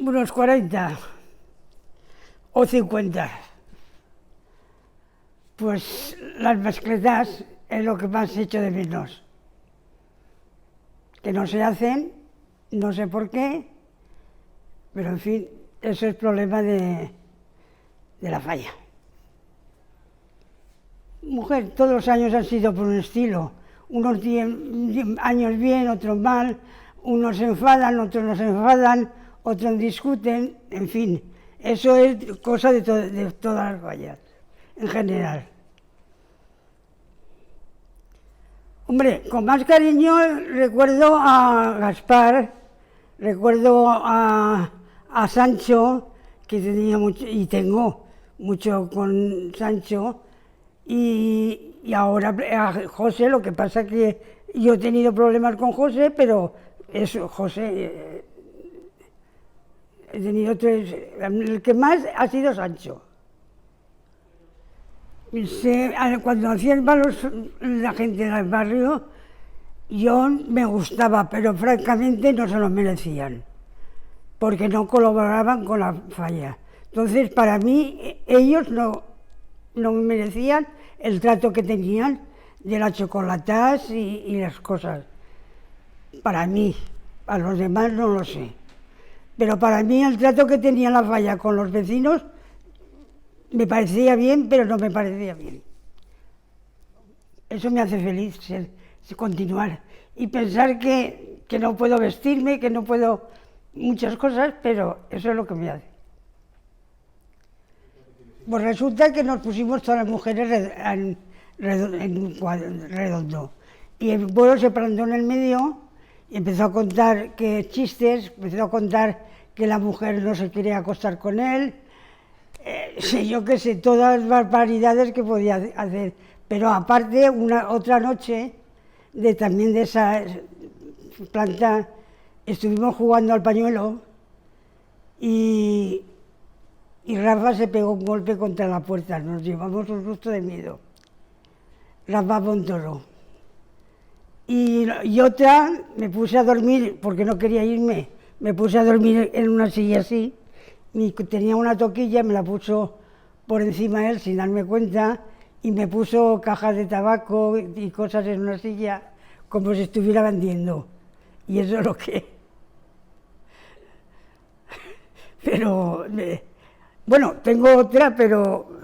Unos 40 o 50. Pues las mascletas es lo que más echo de menos. Que no se hacen, no sé por qué, pero en fin, eso es problema de la falla. Mujer, todos los años han sido por un estilo. Unos años bien, otros mal, unos se enfadan, otros no se enfadan, otros discuten, en fin. Eso es cosa de todas las fallas, en general. Hombre, con más cariño recuerdo a Gaspar, recuerdo a Sancho, que tenía mucho, y tengo mucho con Sancho, y ahora a José. Lo que pasa es que yo he tenido problemas con José, pero eso, José, he tenido tres, el que más ha sido Sancho. Cuando hacían palos la gente del barrio, yo me gustaba, pero francamente no se lo merecían, porque no colaboraban con la falla. Entonces, para mí, ellos no me merecían el trato que tenían de las chocolatas y las cosas. Para mí, a los demás no lo sé. Pero para mí el trato que tenía la falla con los vecinos me parecía bien, pero no me parecía bien. Eso me hace feliz, continuar. Y pensar que no puedo vestirme, que no puedo muchas cosas, pero eso es lo que me hace. Pues resulta que nos pusimos todas las mujeres en un cuadro redondo. Y el pueblo se plantó en el medio y empezó a contar chistes, empezó a contar que la mujer no se quería acostar con él, yo qué sé, todas las barbaridades que podía hacer. Pero aparte, otra noche, también de esa planta, estuvimos jugando al pañuelo y Rafa se pegó un golpe contra la puerta. Nos llevamos un susto de miedo. Rafa Montoro. Y otra, me puse a dormir, porque no quería irme, me puse a dormir en una silla así, y tenía una toquilla, me la puso por encima de él sin darme cuenta, y me puso cajas de tabaco y cosas en una silla, como si estuviera vendiendo. Y eso es lo que... Pero, bueno, tengo otra, pero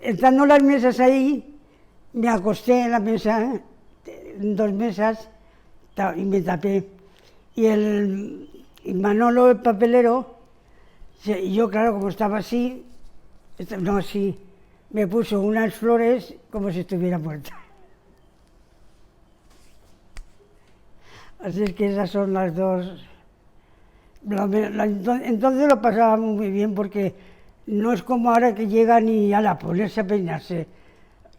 estando las mesas ahí, me acosté en la mesa, en dos mesas, y me tapé. Y Manolo, el papelero, yo claro, como estaba así, no así, me puso unas flores como si estuviera muerta. Así es que esas son las dos. Entonces lo pasaba muy bien, porque no es como ahora que llegan y a ponerse a peinarse.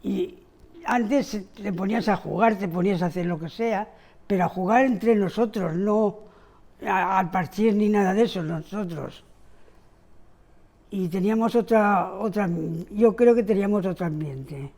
Y antes te ponías a jugar, te ponías a hacer lo que sea, pero a jugar entre nosotros, no al partir ni nada de eso, nosotros. Y teníamos yo creo que teníamos otro ambiente.